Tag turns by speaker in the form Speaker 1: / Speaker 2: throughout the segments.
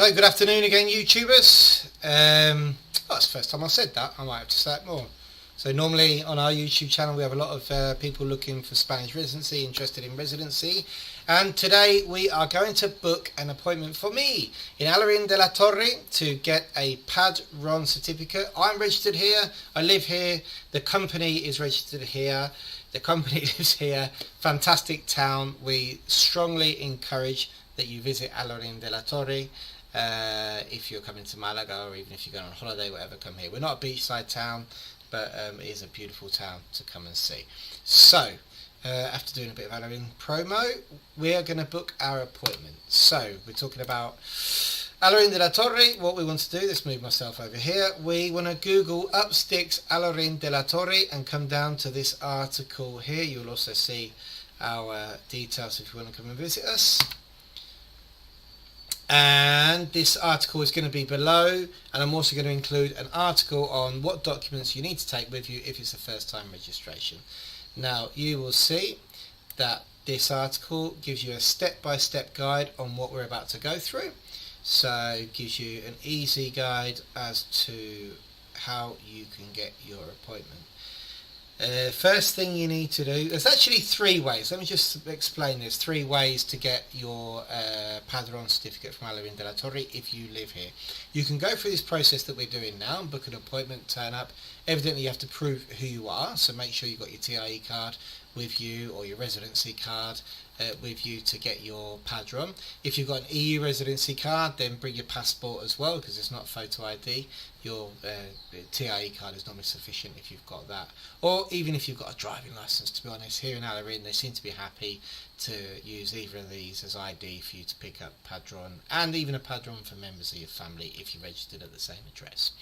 Speaker 1: Hello, good afternoon again, YouTubers. That's the first time I said that. I might have to say it more. So normally on our YouTube channel we have a lot of people looking for Spanish residency, interested in residency, and today we are going to book an appointment for me in Alhaurin de la Torre to get a Padron certificate. I'm registered here, I live here, the company is registered here, the company lives here. Fantastic town. We strongly encourage that you visit Alhaurin de la Torre. If you're coming to Malaga, or even if you're going on holiday, whatever, come here. We're not a beachside town, but it is a beautiful town to come and see. So after doing a bit of Alhaurin promo, we are going to book our appointment. So we're talking about Alhaurin de la Torre. What we want to do, let's move myself over here, we want to Google Upsticks Alhaurin de la Torre and come down to this article here. You'll also see our details if you want to come and visit us. And this article is going to be below, and I'm also going to include an article on what documents you need to take with you if it's a first time registration. Now you will see that this article gives you a step-by-step guide on what we're about to go through, so it gives you an easy guide as to how you can get your appointment. First thing you need to do, there's actually three ways. Let me just explain. There's three ways to get your Padron certificate from Alhaurin de la Torre if you live here. You can go through this process that we're doing now and book an appointment, turn up. Evidently you have to prove who you are, so make sure you've got your TIE card with you or your residency card with you to get your Padron. If you've got an EU residency card, then bring your passport as well, because it's not photo ID. Your TIE card is normally sufficient if you've got that, or even if you've got a driving license. To be honest, here in Alhaurin they seem to be happy to use either of these as ID for you to pick up Padron, and even a Padron for members of your family if you're registered at the same address.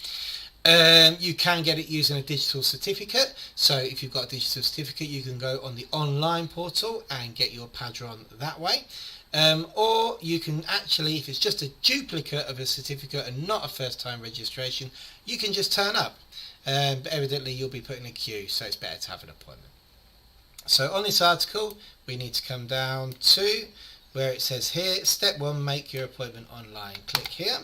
Speaker 1: You can get it using a digital certificate, so if you've got a digital certificate you can go on the online portal and get your Padron that way. Or you can actually, if it's just a duplicate of a certificate and not a first time registration, you can just turn up. But evidently you'll be put in a queue, so it's better to have an appointment. So on this article we need to come down to where it says here, step 1, make your appointment online. Click here.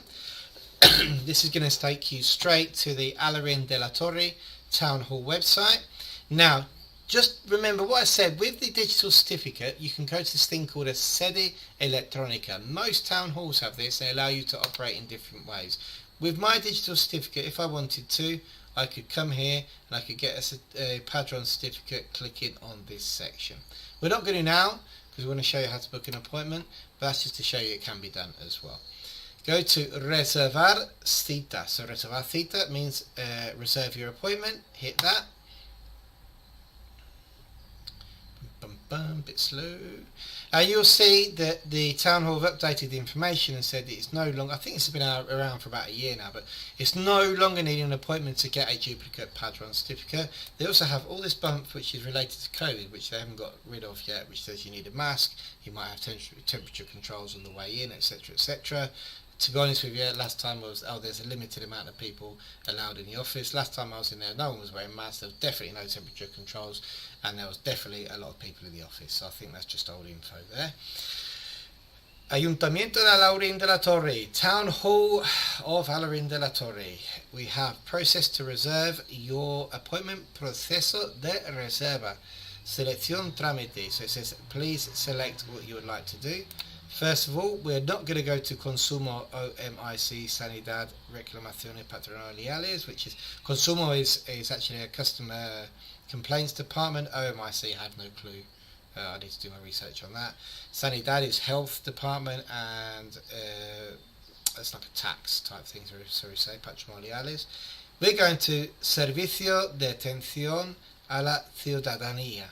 Speaker 1: This is going to take you straight to the Alhaurin de la Torre Town Hall website. Now just remember what I said, with the digital certificate you can go to this thing called a sede electronica. Most town halls have this, they allow you to operate in different ways. With my digital certificate, if I wanted to, I could come here and I could get a Padron certificate clicking on this section. We're not going to now because we want to show you how to book an appointment, but that's just to show you it can be done as well. Go to reservar cita. So reservar cita means reserve your appointment. Hit that. Bit slow. You'll see that the town hall have updated the information and said that it's no longer, I think it's been around for about a year now, but it's no longer needing an appointment to get a duplicate Padron certificate. They also have all this bump which is related to COVID, which they haven't got rid of yet, which says you need a mask, you might have temperature controls on the way in, etc, etc. To be honest with you, last time was, there's a limited amount of people allowed in the office. Last time I was in there, no one was wearing masks, there was definitely no temperature controls, and there was definitely a lot of people in the office, so I think that's just old info there. Ayuntamiento de Alhaurin de la Torre, Town Hall of Alhaurin de la Torre. We have process to reserve your appointment, proceso de reserva, selección trámite. So it says please select what you would like to do. First of all, we're not going to go to Consumo OMIC Sanidad Reclamaciones Patronales, which is, Consumo is actually a customer complaints department. OMIC, I have no clue. I need to do my research on that. Sanidad is health department, and it's like a tax type thing, so we say, patrimoniales. We're going to Servicio de Atención a la Ciudadanía.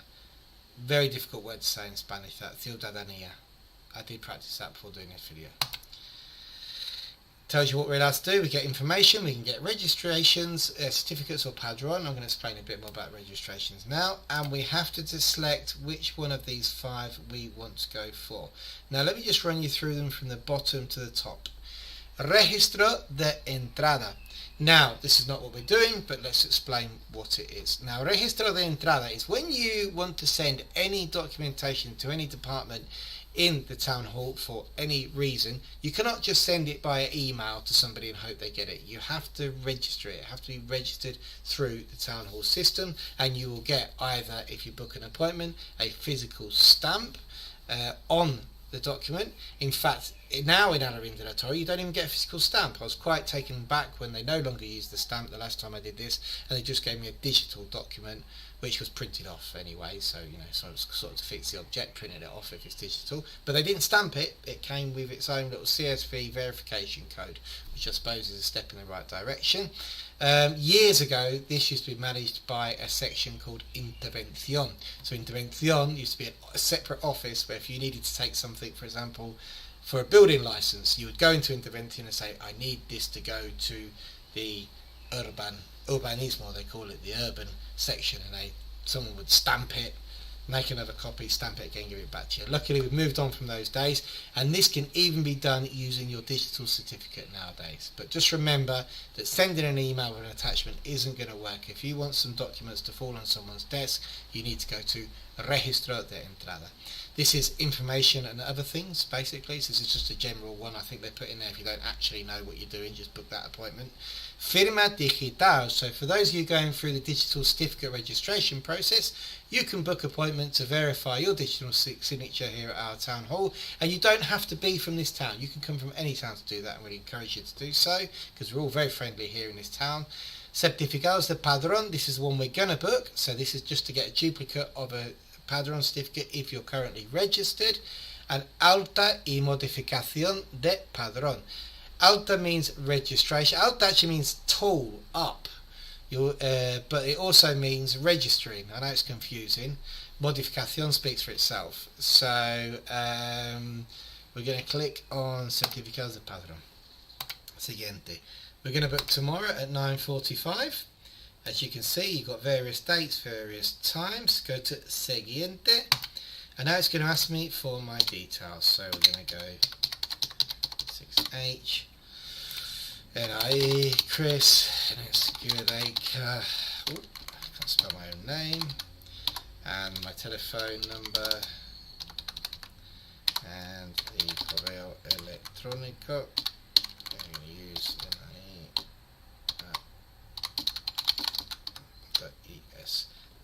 Speaker 1: Very difficult word to say in Spanish, that, ciudadanía. I did practice that before doing this video. Tells you what we're allowed to do. We get information, we can get registrations, certificates or Padron. I'm going to explain a bit more about registrations now, and we have to just select which one of these 5 we want to go for. Now let me just run you through them from the bottom to the top. Registro de entrada. Now this is not what we're doing, but let's explain what it is. Now registro de entrada is when you want to send any documentation to any department in the town hall for any reason, you cannot just send it by email to somebody and hope they get it. You have to register it. It has to be registered through the town hall system, and you will get either, if you book an appointment, a physical stamp on the document. In fact, now in Alhaurin de la Torre you don't even get a physical stamp. I was quite taken back when they no longer used the stamp the last time I did this, and they just gave me a digital document which was printed off anyway, so so it was sort of to fix the object, printed it off if it's digital, but they didn't stamp it. It came with its own little CSV verification code, which I suppose is a step in the right direction. Years ago this used to be managed by a section called Intervención. So Intervención used to be a separate office where if you needed to take something, for example, for a building license, you would go into Intervención and say, I need this to go to the urbanismo, they call it, the urban section, and someone would stamp it, make another copy, stamp it again, give it back to you. Luckily we've moved on from those days, and this can even be done using your digital certificate nowadays. But just remember that sending an email with an attachment isn't going to work. If you want some documents to fall on someone's desk, you need to go to Registro de Entrada. This is information and other things, basically. So this is just a general one I think they put in there. If you don't actually know what you're doing, just book that appointment. Firma digital. So for those of you going through the digital certificate registration process, you can book appointment to verify your digital signature here at our town hall, and you don't have to be from this town. You can come from any town to do that, and we encourage you to do so because we're all very friendly here in this town. Certificados de Padron. This is the one we're going to book. So this is just to get a duplicate of a Padron certificate if you're currently registered. And alta y modificación de Padron. Alta means registration. Alta actually means tall, up. But it also means registering. I know it's confusing. Modificación speaks for itself. So we're going to click on Certificados de Padron. Siguiente. We're going to book tomorrow at 9:45. As you can see, you've got various dates, various times. Go to Siguiente. And now it's going to ask me for my details. So we're going to go 6H. NIE, Chris, Nescureca. I can't spell my own name. And my telephone number. And the correo electrónico. I'm going to use NIE.es.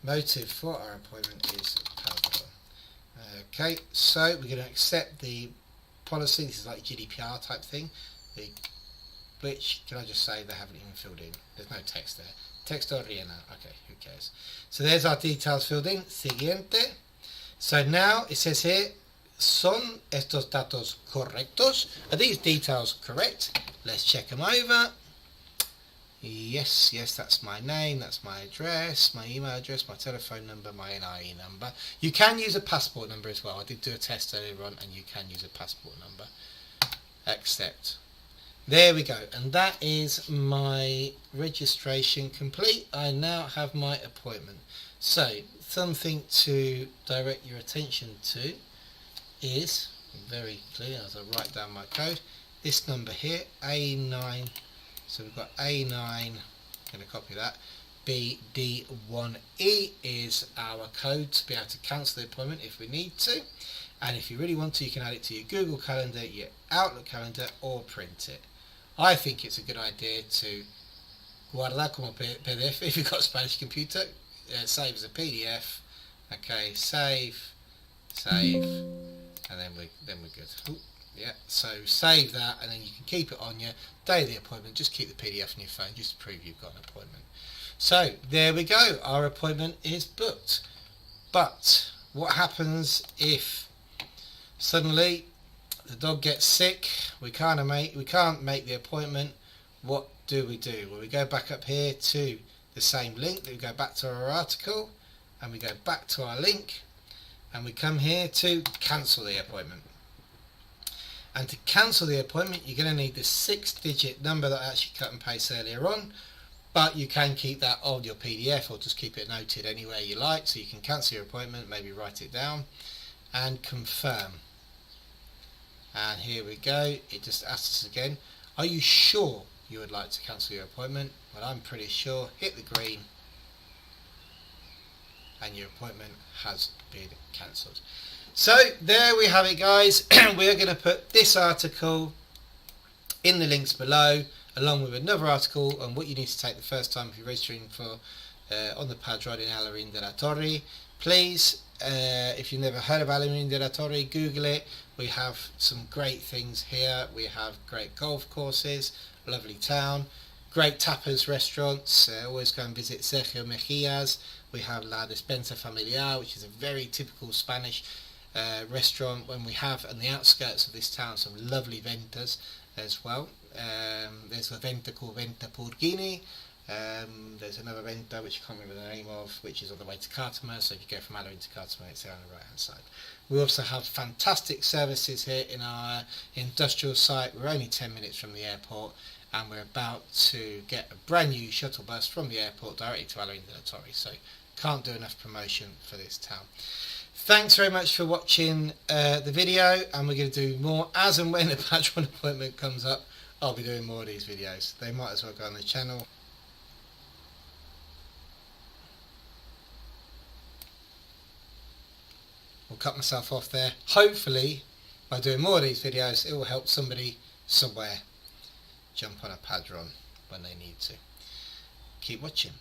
Speaker 1: Motive for our appointment is Padron. Okay, so we're going to accept the policy. This is like GDPR type thing. Which, can I just say, they haven't even filled in. There's no text there. Text or riena. Okay, who cares? So there's our details filled in. Siguiente. So now it says here, ¿son estos datos correctos? Are these details correct? Let's check them over. Yes, that's my name, that's my address, my email address, my telephone number, my NIE number. You can use a passport number as well. I did do a test earlier on, and you can use a passport number. Accept. There we go, and that is my registration complete. I now have my appointment. So something to direct your attention to is, very clear as I write down my code, this number here, A9. So we've got A9, I'm going to copy that, BD1E is our code to be able to cancel the appointment if we need to. And if you really want to, you can add it to your Google Calendar, your Outlook calendar, or print it. I think it's a good idea to guardar como PDF if you've got a Spanish computer. Save as a PDF. Okay, save, and then we're good. Ooh, yeah, so save that, and then you can keep it on your day of the appointment. Just keep the PDF on your phone just to prove you've got an appointment. So there we go. Our appointment is booked. But what happens if suddenly the dog gets sick? We can't make the appointment. What do? Well, we go back up here to the same link. We go back to our article, and we go back to our link, and we come here to cancel the appointment. And to cancel the appointment, you're going to need the 6-digit number that I actually cut and paste earlier on, but you can keep that on your PDF or just keep it noted anywhere you like, so you can cancel your appointment, maybe write it down, and confirm. And here we go. It just asks us again, are you sure you would like to cancel your appointment? Well, I'm pretty sure. Hit the green, and your appointment has been cancelled. So there we have it, guys. We are going to put this article in the links below, along with another article on what you need to take the first time if you're registering for on the Padron in Alhaurin de la Torre. Please, if you've never heard of Alhaurin de la Torre, Google it. We have some great things here. We have great golf courses, lovely town, great tapas restaurants. Always go and visit Sergio Mejia's. We have La Despensa Familiar, which is a very typical Spanish restaurant. When we have on the outskirts of this town some lovely ventas as well. There's a venta called Venta Purgini. There's another venta which I can't remember the name of, which is on the way to Cartama. So if you go from Alhaurin to Cartama, it's there on the right hand side. We also have fantastic services here in our industrial site. We're only 10 minutes from the airport, and we're about to get a brand new shuttle bus from the airport directly to Alhaurin de la Torre. So can't do enough promotion for this town. Thanks very much for watching the video, and we're going to do more as and when the Padron appointment comes up. I'll be doing more of these videos. They might as well go on the channel. I'll cut myself off there. Hopefully, by doing more of these videos, it will help somebody somewhere jump on a Padron when they need to. Keep watching.